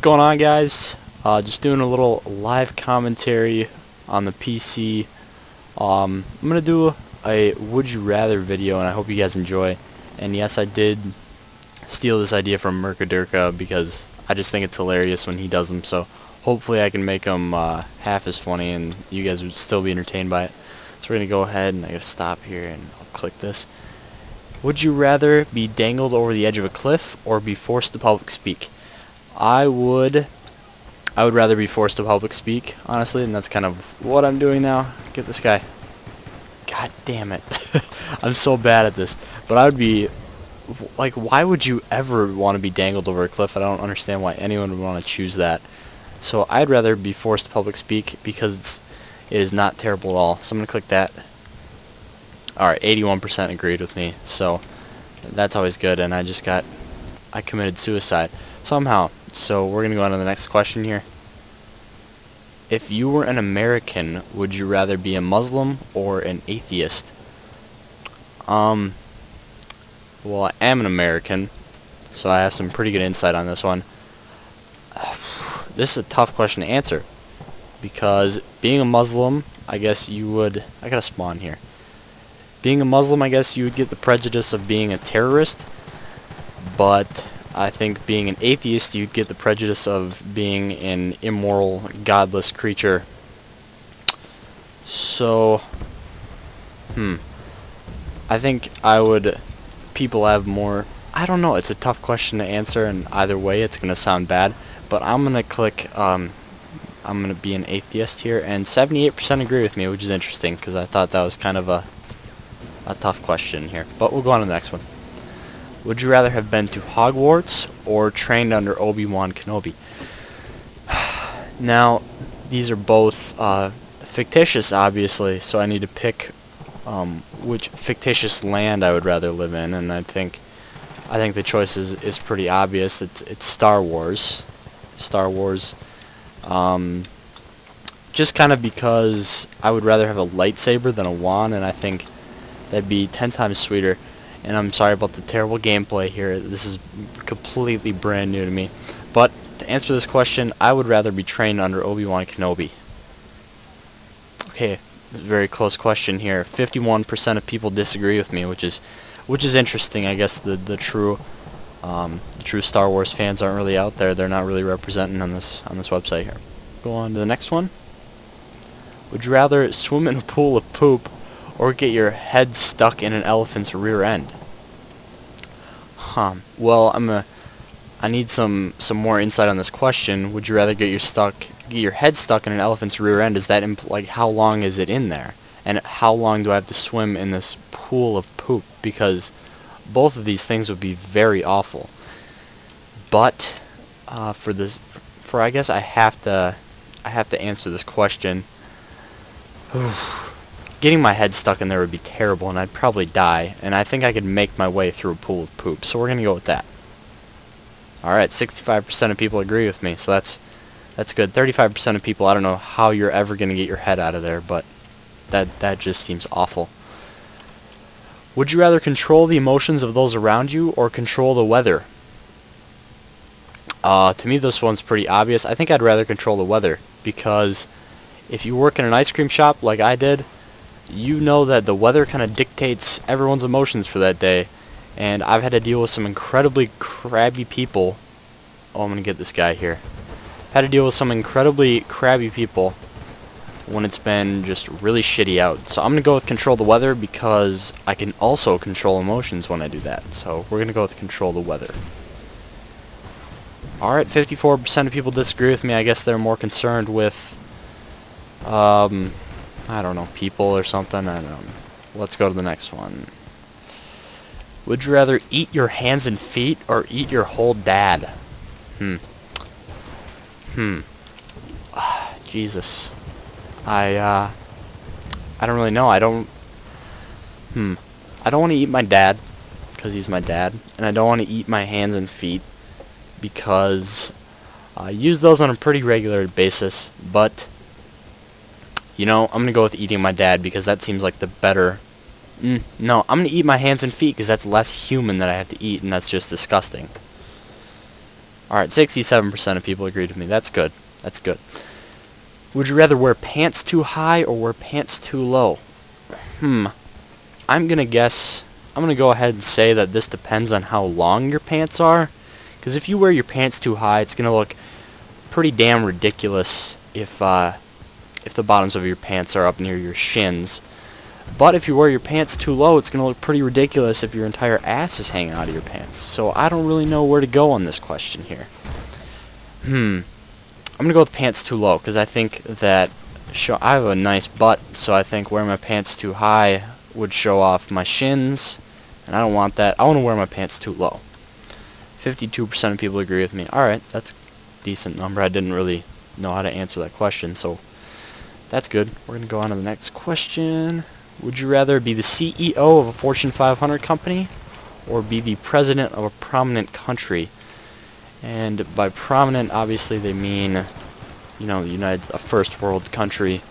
going on, guys? Just doing a little live commentary on the PC. I'm gonna do a would you rather video, and I hope you guys enjoy. And yes, I did steal this idea from Mercadurka because I just think it's hilarious when he does them. So hopefully I can make them half as funny, and you guys would still be entertained by it. So we're gonna go ahead, and I gotta stop here and I'll click this. Would you rather be dangled over the edge of a cliff or be forced to public speak? I would rather be forced to public speak, honestly, and that's kind of what I'm doing now. Get this guy. God damn it. I'm so bad at this. But I would be, like, why would you ever want to be dangled over a cliff? I don't understand why anyone would want to choose that. So I'd rather be forced to public speak because it is not terrible at all. So I'm going to click that. Alright, 81% agreed with me, so that's always good, and I committed suicide somehow. So we're going to go on to the next question here. If you were an American, would you rather be a Muslim or an atheist? Well, I am an American, so I have some pretty good insight on this one. This is a tough question to answer, because being a Muslim, I guess you would... I gotta spawn here. Being a Muslim, I guess you would get the prejudice of being a terrorist, but I think being an atheist, you'd get the prejudice of being an immoral, godless creature. So, I think people have more... I don't know, it's a tough question to answer, and either way it's going to sound bad, but I'm going to click, I'm going to be an atheist here, and 78% agree with me, which is interesting, because I thought that was kind of a tough question here. But we'll go on to the next one. Would you rather have been to Hogwarts or trained under Obi-Wan Kenobi? Now, these are both fictitious, obviously, so I need to pick which fictitious land I would rather live in, and I think the choice is pretty obvious. It's Star Wars. Star Wars. Just kind of because I would rather have a lightsaber than a wand, and I think that'd be 10 times sweeter. And I'm sorry about the terrible gameplay here. This is completely brand new to me. But to answer this question, I would rather be trained under Obi-Wan Kenobi. Okay, very close question here. 51% of people disagree with me, which is interesting. I guess the true Star Wars fans aren't really out there. They're not really representing on this website here. Go on to the next one. Would you rather swim in a pool of poop or get your head stuck in an elephant's rear end? Well, I need some more insight on this question. Would you rather get your head stuck in an elephant's rear end? Is that like, how long is it in there? And how long do I have to swim in this pool of poop? Because both of these things would be very awful. But I guess I have to answer this question. Getting my head stuck in there would be terrible, and I'd probably die, and I think I could make my way through a pool of poop, so we're going to go with that. Alright, 65% of people agree with me, so that's good. 35% of people, I don't know how you're ever going to get your head out of there, but that just seems awful. Would you rather control the emotions of those around you or control the weather? To me, this one's pretty obvious. I think I'd rather control the weather, because if you work in an ice cream shop like I did, you know that the weather kind of dictates everyone's emotions for that day. And I've had to deal with some incredibly crabby people. Oh, I'm going to get this guy here. Had to deal with some incredibly crabby people when it's been just really shitty out. So I'm going to go with control the weather because I can also control emotions when I do that. So we're going to go with control the weather. Alright, 54% of people disagree with me. I guess they're more concerned with I don't know, people or something. I don't know. Let's go to the next one. Would you rather eat your hands and feet or eat your whole dad? Jesus. I don't really know. I don't want to eat my dad because he's my dad, and I don't want to eat my hands and feet because I use those on a pretty regular basis, but you know, I'm going to go with eating my dad because that seems like the better... No, I'm going to eat my hands and feet because that's less human that I have to eat, and that's just disgusting. Alright, 67% of people agreed with me. That's good. That's good. Would you rather wear pants too high or wear pants too low? I'm gonna go ahead and say that this depends on how long your pants are. Because if you wear your pants too high, it's gonna look pretty damn ridiculous if the bottoms of your pants are up near your shins. But if you wear your pants too low, it's gonna look pretty ridiculous if your entire ass is hanging out of your pants. So I don't really know where to go on this question here. I'm gonna go with pants too low because I think that I have a nice butt, so I think wearing my pants too high would show off my shins, and I don't want that. I want to wear my pants too low. 52% of people agree with me. Alright, that's a decent number. I didn't really know how to answer that question, so that's good. We're going to go on to the next question. Would you rather be the CEO of a Fortune 500 company or be the president of a prominent country? And by prominent, obviously they mean, you know, a first world country.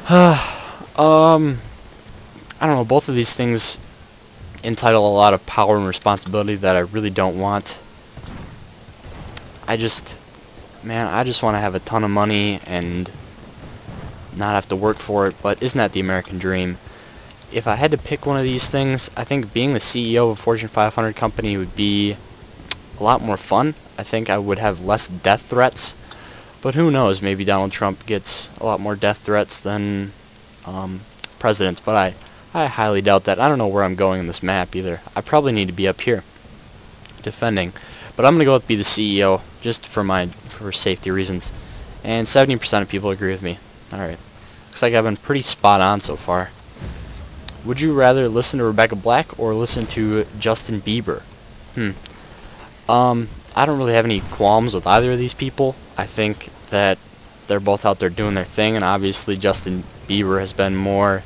I don't know, both of these things entitle a lot of power and responsibility that I really don't want. I just want to have a ton of money and not have to work for it, but isn't that the American dream? If I had to pick one of these things, I think being the CEO of a Fortune 500 company would be a lot more fun. I think I would have less death threats, but who knows, maybe Donald Trump gets a lot more death threats than presidents, but I highly doubt that. I don't know where I'm going in this map either. I probably need to be up here defending, but I'm going to go with be the CEO just for safety reasons, and 70% of people agree with me. Alright, looks like I've been pretty spot on so far. Would you rather listen to Rebecca Black or listen to Justin Bieber? I don't really have any qualms with either of these people. I think that they're both out there doing their thing, and obviously Justin Bieber has been more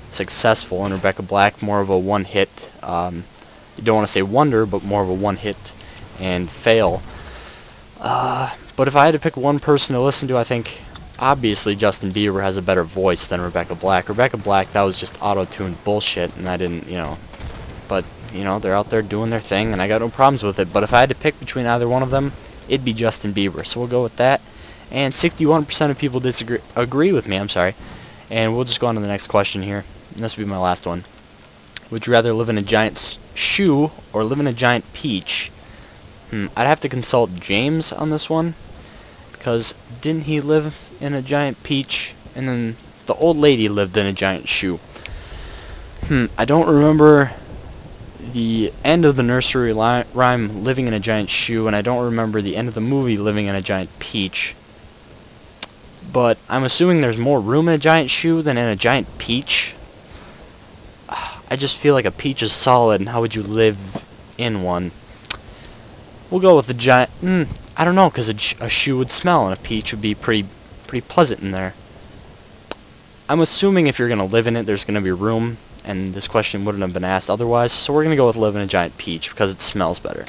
successful, and Rebecca Black more of a one-hit, you don't want to say wonder, but more of a one-hit and fail. But if I had to pick one person to listen to, I think obviously Justin Bieber has a better voice than Rebecca Black. Rebecca Black, that was just auto-tuned bullshit, and I didn't, but, they're out there doing their thing, and I got no problems with it. But if I had to pick between either one of them, it'd be Justin Bieber. So we'll go with that. And 61% of people agree with me, And we'll just go on to the next question here. And this will be my last one. Would you rather live in a giant shoe or live in a giant peach? I'd have to consult James on this one, because didn't he live in a giant peach, and then the old lady lived in a giant shoe? I don't remember the end of the nursery rhyme living in a giant shoe, and I don't remember the end of the movie living in a giant peach. But I'm assuming there's more room in a giant shoe than in a giant peach. I just feel like a peach is solid, and how would you live in one? We'll go with the giant... I don't know, because a shoe would smell, and a peach would be pretty pleasant in there. I'm assuming if you're going to live in it, there's going to be room, and this question wouldn't have been asked otherwise, so we're going to go with live in a giant peach, because it smells better.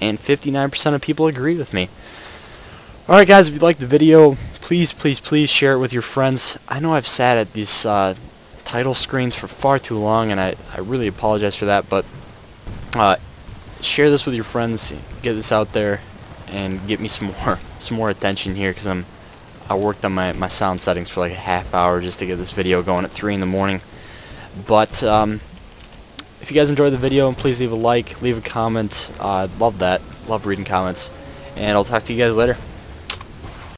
And 59% of people agree with me. Alright guys, if you liked the video, please share it with your friends. I know I've sat at these title screens for far too long, and I really apologize for that, but share this with your friends, get this out there, and get me some more attention here, because I worked on my sound settings for like a half hour just to get this video going at 3 in the morning. But if you guys enjoyed the video, please leave a like, leave a comment. I'd love that. Love reading comments. And I'll talk to you guys later.